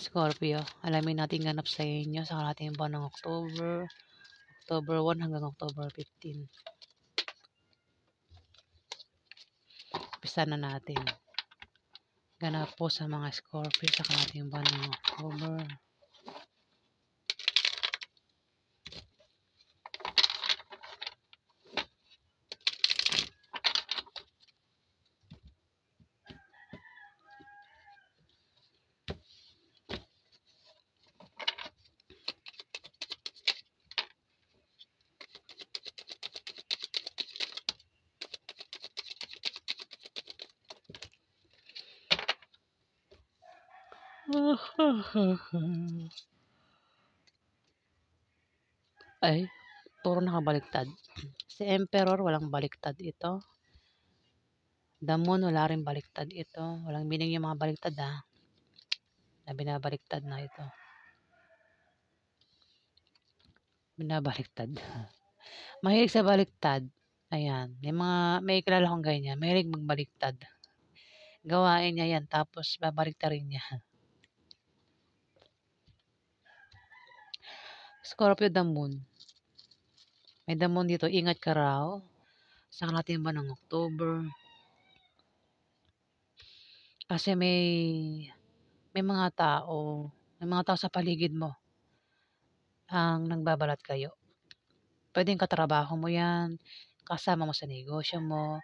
Scorpio, alamin natin ganap sa inyo sa kalahating buwan ng October 1 hanggang October 15. Umpisa na natin. Ganap po sa mga Scorpio sa kalahating buwan ng October. Ay, puro nakabaliktad. Si Emperor, walang baliktad ito. The Moon, wala rin baliktad ito. Walang meaning yung mga baliktad na binabaliktad na ito. Binabaliktad. Mahilig sa baliktad. Ayan. May kilala kong ganyan. Mahilig magbaliktad. Gawain niya yan. Tapos babaliktarin niya. Scorpio, the Moon. May the Moon dito. Ingat ka raw. Sa kalahating buwan ng October. Kasi may mga tao sa paligid mo ang nagbabalat kayo. Pwedeng katrabaho mo yan, kasama mo sa negosyo mo,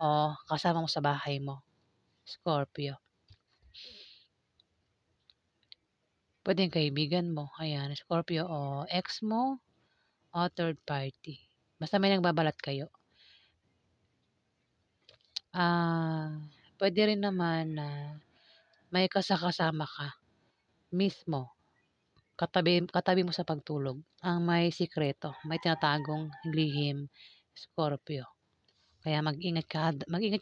o kasama mo sa bahay mo. Scorpio. Pwedeng kaibigan mo. Ayan, Scorpio, o ex mo, o third party. Basta may nagbabalat kayo. Pwede rin naman na may kasama ka mismo. Katabi mo sa pagtulog ang may sikreto, may tinatagong lihim, Scorpio. Kaya mag-ingat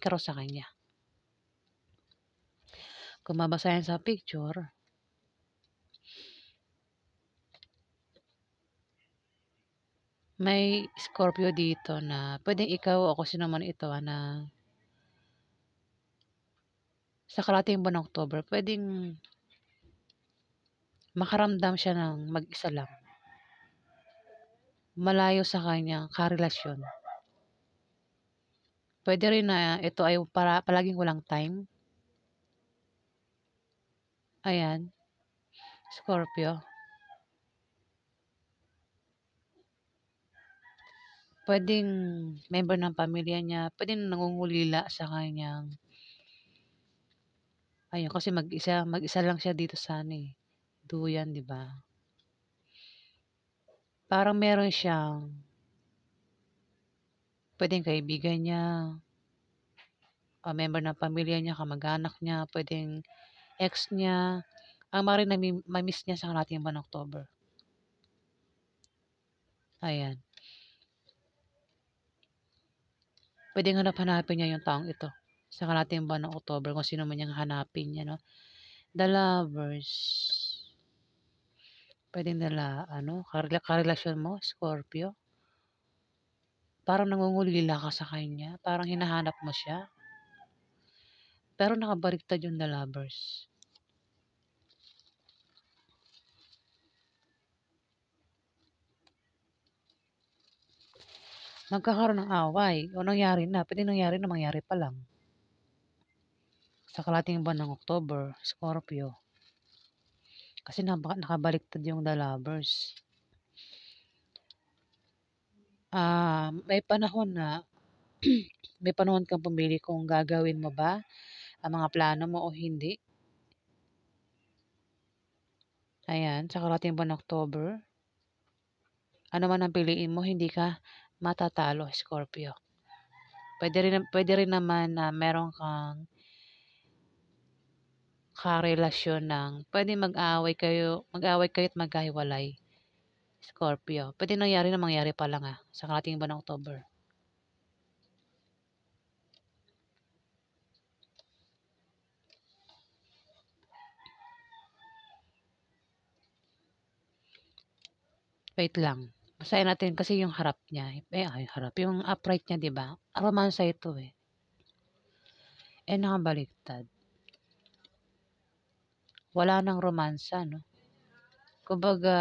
ka raw sa kanya. Kung mabasahin sa picture, may Scorpio dito na pwedeng ikaw o kung sino man ito na sa kalahating buwan ng October, pwedeng makaramdam siya ng mag-isa lang. Malayo sa kanyang karelasyon. Pwede rin na ito ay palaging walang time. Ayan, Scorpio. Pwedeng member ng pamilya niya, pwedeng nangungulila sa kanyang, ayun, kasi mag-isa lang siya dito sa duyan, di ba? Parang meron siyang, pwedeng kaibigan niya, o member ng pamilya niya, kamag-anak niya, pwedeng ex niya, ang maaaring ma-miss niya sa kalahating buwan ng October. Ayan. Pwedeng hanapin niya yung taong ito sa kalahating buwan ng October, kung sino man niyang hanapin niya, no? The Lovers. Pwedeng karelasyon mo, Scorpio. Parang nangungulila ka sa kanya, parang hinahanap mo siya. Pero nakabaliktad yung The Lovers. Magkakaroon ng away o nangyari na, pwede nangyari na mangyari pa lang. Sa kalahating buwan ng October, Scorpio. Kasi nakabaliktad yung The Lovers. May panahon na may panahon kang pumili kung gagawin mo ba ang mga plano mo o hindi. Ayan, sa kalahating buwan ng October. Ano man ang piliin mo, hindi ka matatalo, Scorpio. Pwede rin naman na meron kang karelasyon ng pwede mag-away kayo at magkahiwalay, Scorpio. Pwede mangyari pa lang sa kalahating buwan ng October. Wait lang. Basahin natin kasi yung harap niya. Yung upright niya, 'di ba? Romansa ito nakabaliktad. wala ng romansa, no? Kumbaga,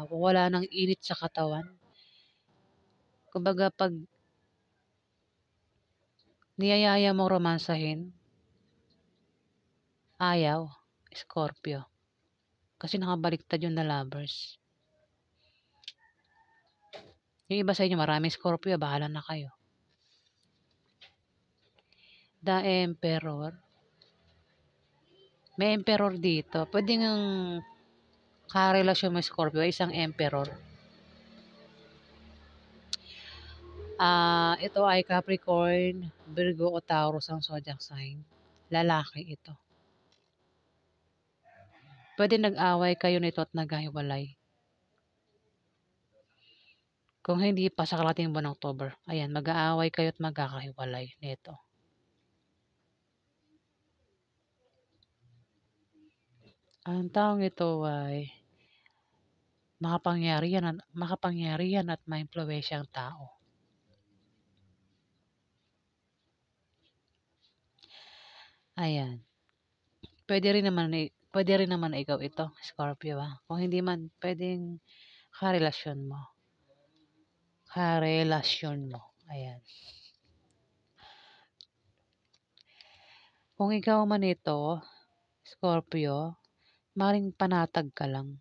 wala ng init sa katawan. Kumbaga, pag niyayaya mong romansahin, ayaw, Scorpio. Kasi nakabaliktad yun na lovers. Yung iba sa inyo, maraming Scorpio, bahala na kayo. The Emperor. May Emperor dito. Pwede ngang karelasyon mo Scorpio, isang Emperor. Ito ay Capricorn, Virgo o Taurus ang zodiac sign. Lalaki ito. Pwede nag-away kayo nito at naghiwalay. Kung hindi pa sa kalating buwan ng October, ayan, mag-aaway kayo at magkakahiwalay nito. Ang taong ito ay makapangyarihan at maimpluwensyang tao. Ayan. Pwede rin naman na ikaw ito, Scorpio, ah. Kung hindi man, pwedeng karelasyon mo. Ayan. Kung ikaw man ito, Scorpio, maring panatag ka lang.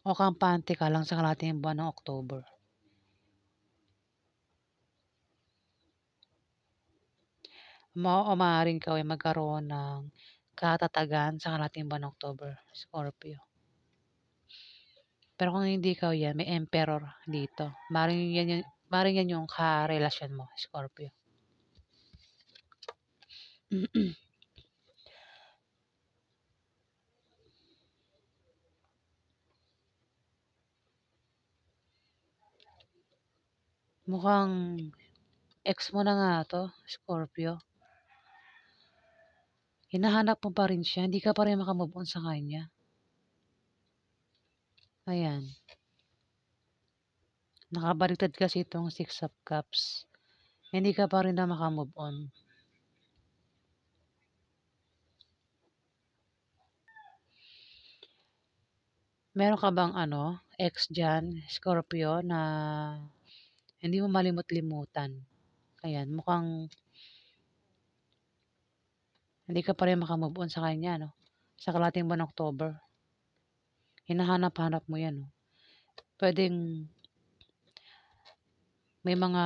O kampante ka lang sa kalating buwan ng October. O maaaring ikaw ay magkaroon ng katatagan sa kalating buwan ng October, Scorpio. Pero kung hindi ikaw yan, may Emperor dito. Maring yan yung karelasyon mo, Scorpio. Mukhang ex mo na nga to, Scorpio. Hinahanap mo pa rin siya, hindi ka pa rin makamove on sa kanya. Ayan. Nakabaliktad kasi itong Six of Cups. Hindi ka pa rin na makamove on. Meron ka bang ex dyan, Scorpio, na hindi mo malimot-limutan? Ayan, mukhang hindi ka pa rin makamove on sa kanya, no? Sa kalating buwan ng October. Hinahanap-hanap mo yan, no? Pwedeng may mga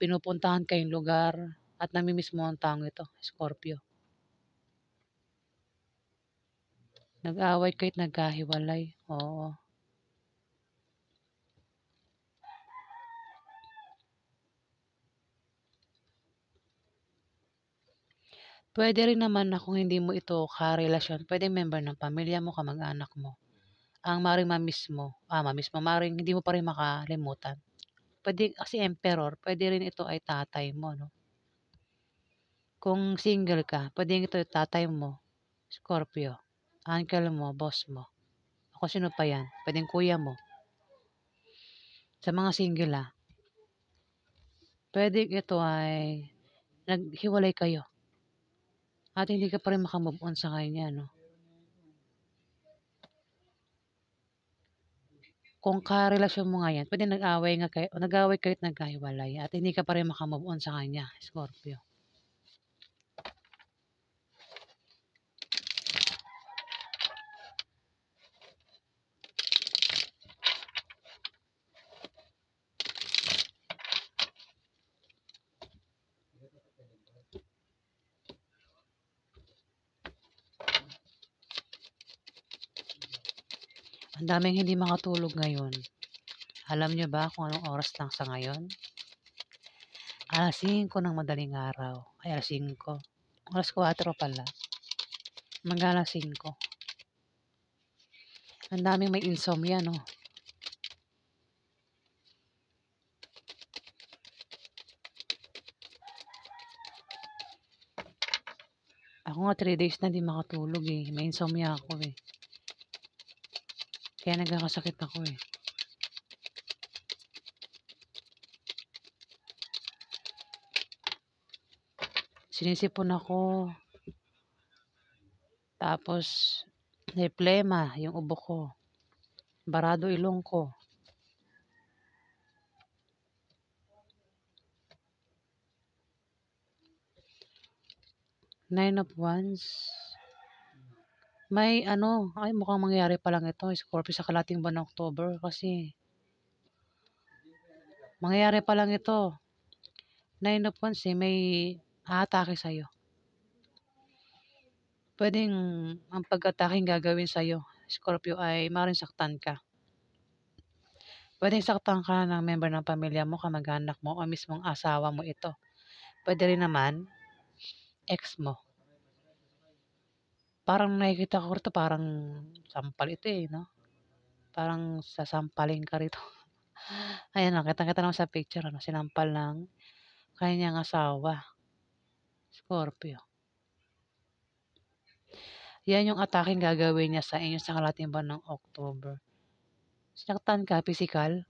pinupuntahan kayong lugar at namimiss mo ang taong ito, Scorpio. Nag-away kayo't nagkahiwalay. Oo. Pwede rin naman na kung hindi mo ito karelasyon, pwedeng member ng pamilya mo, kamag-anak mo. Ang maring maring hindi mo pa rin makalimutan. Pwede kasi Emperor, pwede rin ito ay tatay mo, no? Kung single ka, pwedeng ito ay tatay mo, Scorpio, uncle mo, boss mo. Ako sino pa yan? Pwedeng kuya mo. Sa mga single pwedeng ito ay naghiwalay kayo at hindi ka pa rin makamove on sa kanya, no? Kung karelasyon mo nga yan, pwede nag-away kayo at nagkahiwalay at hindi ka pa rin makamove on sa kanya, Scorpio. Ang daming hindi makatulog ngayon. Alam niyo ba kung anong oras lang sa ngayon? 5:00 ng madaling araw. Ay, 5:00. 4:00 pala. Mag-5:00. Ang daming may insomnia, no? Ako nga 3 days na di makatulog eh. May insomnia ako eh. Kaya nagkakasakit ako eh. Sinisipon ako. Tapos may plema yung ubo ko, barado ilong ko. Nine of Wands. May ano, ay mukhang mangyayari pa lang ito, Scorpio, sa kalating buwan ng October kasi mangyayari pa lang ito. Nine of Wands may aatake sa'yo. Pwedeng ang pag-ataking gagawin sa'yo, Scorpio, ay maaaring saktan ka. Pwedeng saktan ka ng member ng pamilya mo, kamag-anak mo, o mismong asawa mo ito. Pwede rin naman, ex mo. Parang nakikita ko rito, parang sampal ito no? Parang sasampalin ka rito. Ayan, kitang-kita naman sa picture, sinampal ng kanyang asawa, Scorpio. Yan yung ataking gagawin niya sa inyo sa kalating buwan ng October. Sinaktan ka, physical.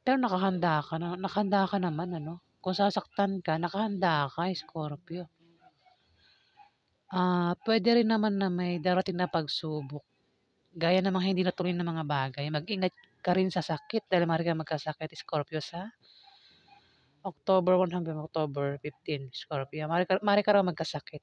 Pero nakahanda ka naman, Kung sasaktan ka, nakahanda ka, Scorpio. Pwede rin naman na may darating na pagsubok. Gaya namang hindi natuloy ng mga bagay. Mag-ingat ka rin sa sakit dahil maaari kang magkasakit, Scorpio, sa October 1 hanggang October 15, Scorpio. Maaari ka raw magkasakit.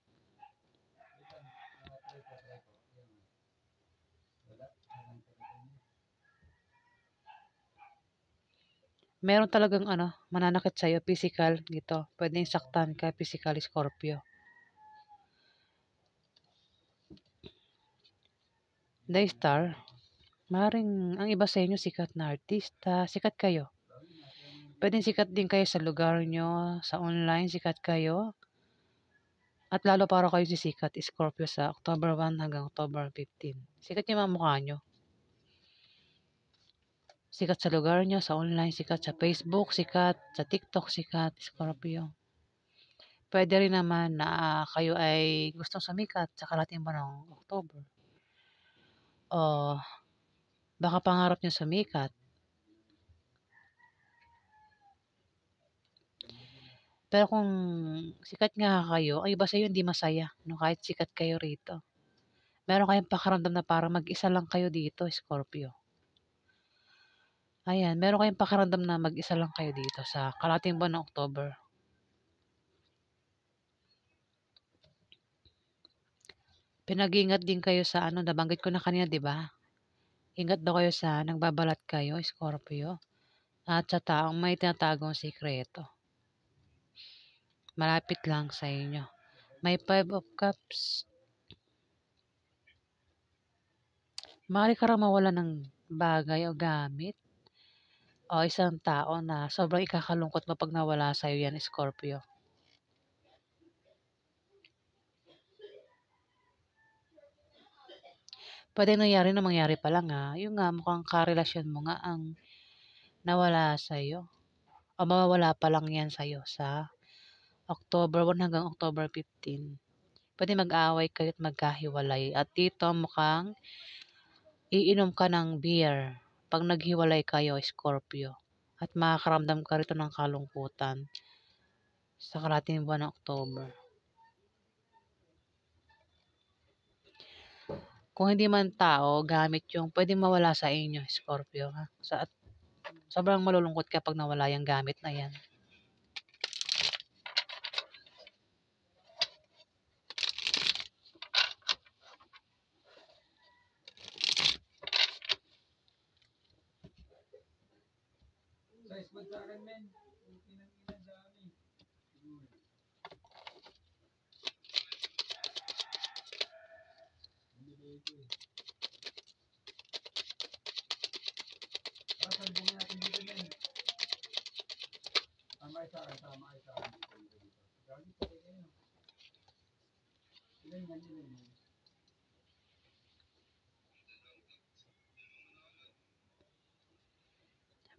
Meron talagang mananakit sa'yo, physical dito. Pwedeng saktan ka, physical, Scorpio. The Star, maaaring ang iba sa inyo sikat na artista, sikat kayo. Pwedeng sikat din kayo sa lugar nyo, sa online, sikat kayo. At lalo para kayo sisikat, Scorpio, sa October 1 hanggang October 15. Sikat yung mga mukha nyo. Sikat sa lugar nyo, sa online, sikat sa Facebook, sikat sa TikTok, sikat, Scorpio. Pwede rin naman na kayo ay gustong sumikat sa kalating buwan ng October. O baka pangarap nyo sumikat. Pero kung sikat nga kayo, ang iba sa'yo hindi masaya, kahit sikat kayo rito. Meron kayong pakiramdam na parang mag-isa lang kayo dito, Scorpio. Ayan, meron kayong pakiramdam na mag-isa lang kayo dito sa kalating buwan ng October. Pinag-iingat din kayo sa nabanggit ko na kanina, 'di ba? Ingat daw kayo sa nagbabalat kayo, Scorpio, at sa taong may tinatagong sikreto. Malapit lang sa inyo. May 5 of Cups. Maaari ka raw mawala ng bagay o gamit o isang tao na sobrang ikakalungkot mo pag nawala sa'yo yan, Scorpio. Pwede nangyari na mangyari pa lang yung nga mukhang karelasyon mo nga ang nawala sa'yo o mawawala pa lang yan sa'yo sa October 1 hanggang October 15. Pwede mag-away kayo at magkahiwalay. At dito mukhang iinom ka ng beer pag naghiwalay kayo, Scorpio. At makakaramdam ka rito ng kalungkutan sa kalating buwan ng October. Kung hindi man tao, gamit yung pwedeng mawala sa inyo, Scorpio. Sobrang malulungkot kapag nawala yung gamit na yan.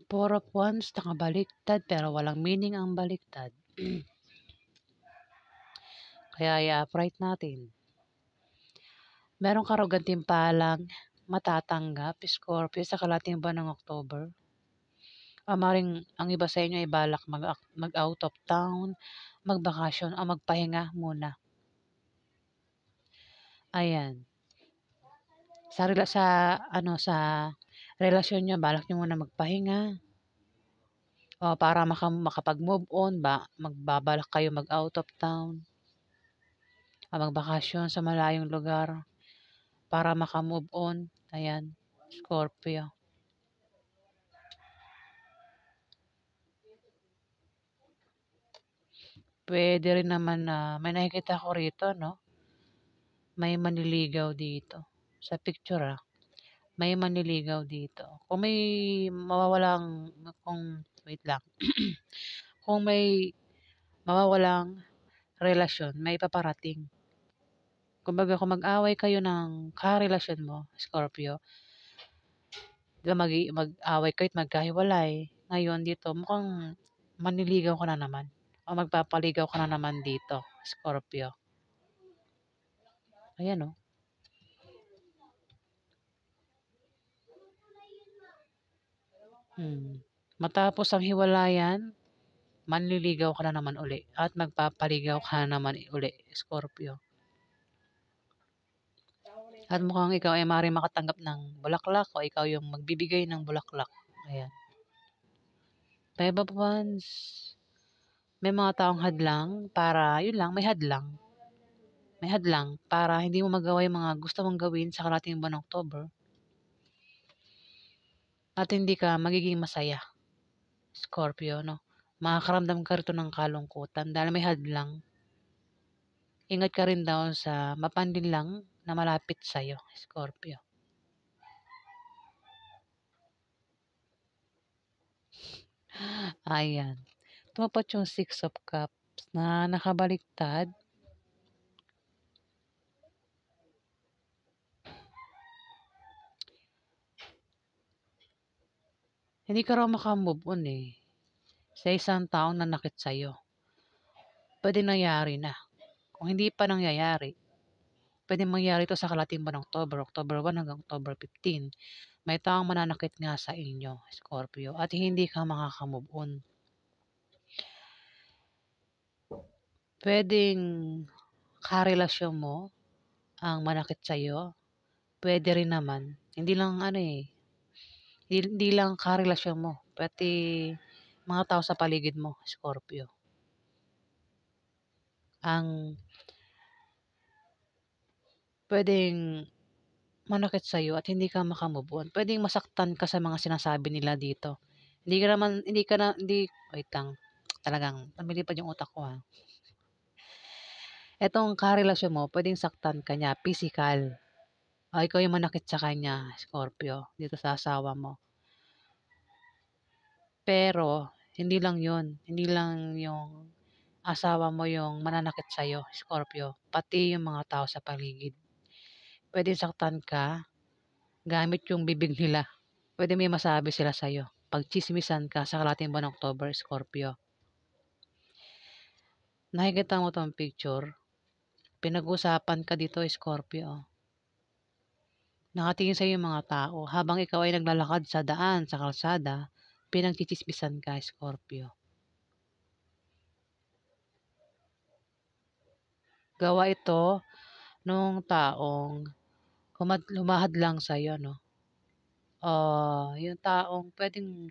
Four of Wands, nakabaliktad, pero walang meaning ang baliktad. Kaya i-upright natin. Meron ka raw gantimpalang matatanggap, Scorpio, sa kalating buwan ng October. Maaaring ang iba sa inyo ay balak mag-out of town, magbakasyon o magpahinga muna. Ayan, sa relasyon niyo balak niyo muna magpahinga o para makapag-move on ba magbabalak kayo mag-out of town o magbakasyon sa malayong lugar para maka-move on. Ayan, Scorpio. Puwede rin naman na may nakikita ko rito 'no, may manliligaw dito sa picture, may manliligaw dito. Kung wait lang, kung may mawawalang relasyon, may paparating. Kumbaga kung mag-away kayo ng karelasyon mo, Scorpio, 'di ba mag-away kayo't magkahiwalay. Ngayon dito mukhang manliligaw ka na naman o magpapaligaw ka na naman dito, Scorpio. Ayan, oh. Matapos ang hiwalayan, manliligaw ka na naman uli at magpapaligaw ka na naman uli, Scorpio. At mukhang ikaw ay maaaring makatanggap ng bulaklak o ikaw yung magbibigay ng bulaklak. Ayan. Five of Wands. May mga taong hadlang para, yun lang, may hadlang. May hadlang para hindi mo magawa yung mga gusto mong gawin sa karating buwan ng October. At hindi ka magiging masaya, Scorpio, no? Makakaramdam ka rito ng kalungkutan dahil may hadlang. Ingat ka rin daw sa mapanlinlang na malapit sa'yo, Scorpio. Ayan. Tumapat yung Six of Cups na nakabaliktad. Hindi ka raw makamove on sa isang taong nanakit sa'yo. Pwede nangyari na. Kung hindi pa nangyayari, pwede mangyari ito sa kalating buwan ng October 1 hanggang October 15. May taong mananakit nga sa inyo, Scorpio, at hindi ka makakamove on. Pwedeng karelasyon mo ang manakit sa'yo. Pwede rin naman. Hindi lang hindi lang karelasyon mo, pati mga tao sa paligid mo, Scorpio. Ang pwedeng manakit sa'yo at hindi ka maka-move on. Puwedeng masaktan ka sa mga sinasabi nila dito. Wait lang, talagang lumilipad yung utak ko, Etong karelasyon mo puwedeng saktan ka niya pisikal o ikaw yung manakit sa kanya, Scorpio, dito sa asawa mo. Pero hindi lang yun, hindi lang yung asawa mo yung mananakit sa'yo, Scorpio, pati yung mga tao sa paligid. Puwedeng saktan ka gamit yung bibig nila. Puwede may masabi sila sa'yo. Pagtsismisan ka sa kalahating buwan ng October, Scorpio. Nakikita mo 'tong picture? Pinag-usapan ka dito, Scorpio. Nakatingin sa'yo yung mga tao habang ikaw ay naglalakad sa daan, sa kalsada, pinagtsitsismisan ka, Scorpio. Gawa ito nung taong lumahad lang sa'yo, no? Yung taong puwedeng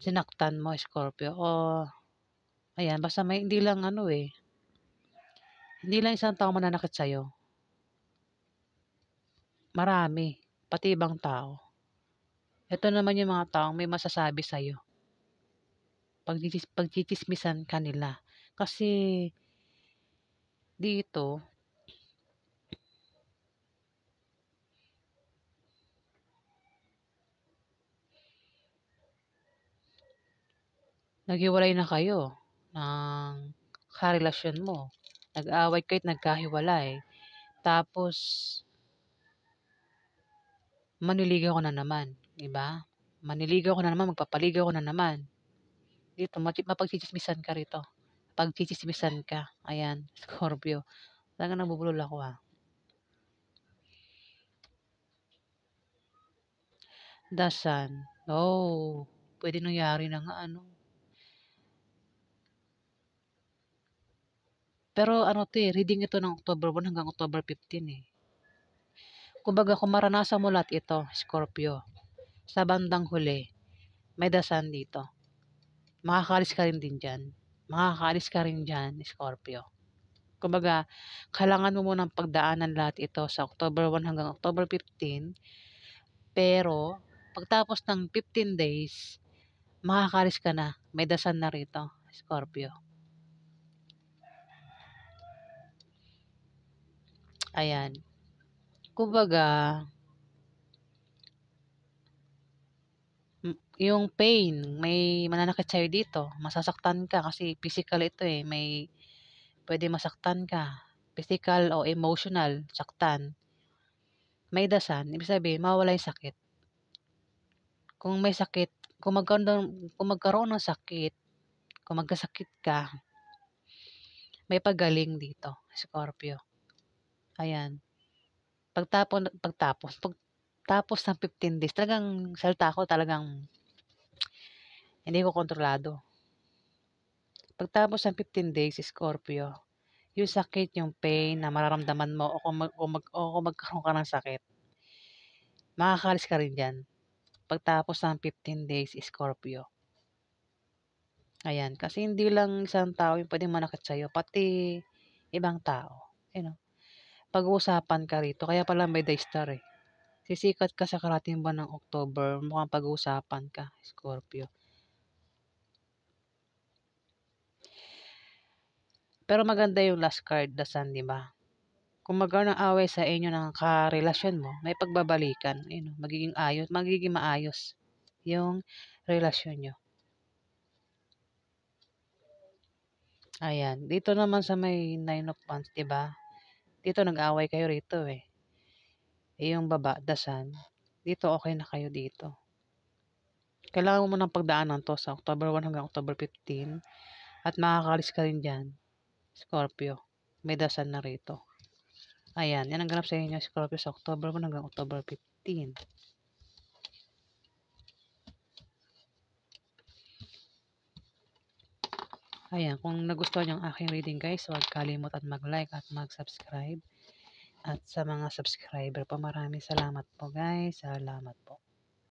sinaktan mo, Scorpio, ayan, basta hindi lang hindi lang isang tao mananakit sa'yo. Marami, pati ibang tao. Ito naman yung mga taong may masasabi sa'yo. Pagtsitsismisan ka nila. Kasi dito, naghiwalay na kayo ng karelasyon mo. Nag-away kayo't nagkahiwalay. Tapos, manliligaw ka na naman, 'di ba? Manliligaw ka na naman, magpapaligaw ka na naman. Dito mapagtsitsismisan ka rito. Pagtsitsismisan ka. Ayan, Scorpio. Talagang nabubulol ako, The Sun. Oo, puwedeng nangyari na nga ano. Pero ano 'to, eh, reading ito ng October 1 hanggang October 15, eh. Kumbaga kung maranasan mo lahat ito, Scorpio, sa bandang huli, may dasan dito. Makakaalis ka rin din diyan. Makakaalis ka rin diyan, Scorpio. Kumbaga, kailangan mo munang pagdaanan lahat ito sa October 1 hanggang October 15, pero pagtapos ng 15 days, makakaalis ka na. May dasan na rito, Scorpio. Ayan. Kumbaga, yung pain, may mananakit sa'yo dito. Masasaktan ka kasi physical ito eh. Pwede masaktan ka. Physical o emotional, saktan. May dasan, ibig sabihin, mawawala yung sakit. Kung may sakit, kung magkaroon ng sakit, kung magkasakit ka, may pagaling dito, Scorpio. Ayan. Pagtapos ng 15 days, talagang salita ko talagang hindi ko kontrolado. Pagtapos ng 15 days, Scorpio, yung sakit, yung pain na mararamdaman mo o kung magkaroon ka ng sakit, makakaalis ka rin dyan. Pagtapos ng 15 days, Scorpio. Ayan, kasi hindi lang isang tao yung pwedeng manakit sa'yo, pati ibang tao. You know, pag-uusapan ka rito, kaya pala may daystar eh. Sisikat ka sa karating buwan ng October, mukhang pag-uusapan ka, Scorpio. Pero maganda yung last card, the sun, di ba? Kung magkaroon ng away sa inyo ng karelasyon mo, may pagbabalikan, magiging maayos yung relasyon nyo. Ayan, dito naman sa may Nine of Wands, di ba? Dito nag-away kayo rito eh. Yung baba, the sun, dito okay na kayo dito. Kailangan mo ng pagdaanan to sa October 1 hanggang October 15 at makakaalis ka rin dyan, Scorpio. May dasan na rito. Ayan, yan ang ganap sa inyo, Scorpio, sa October 1 hanggang October 15. Ayan, kung nagustuhan yung aking reading guys, huwag kalimutan mag-like at mag-subscribe. At sa mga subscriber pa, maraming salamat po guys. Salamat po.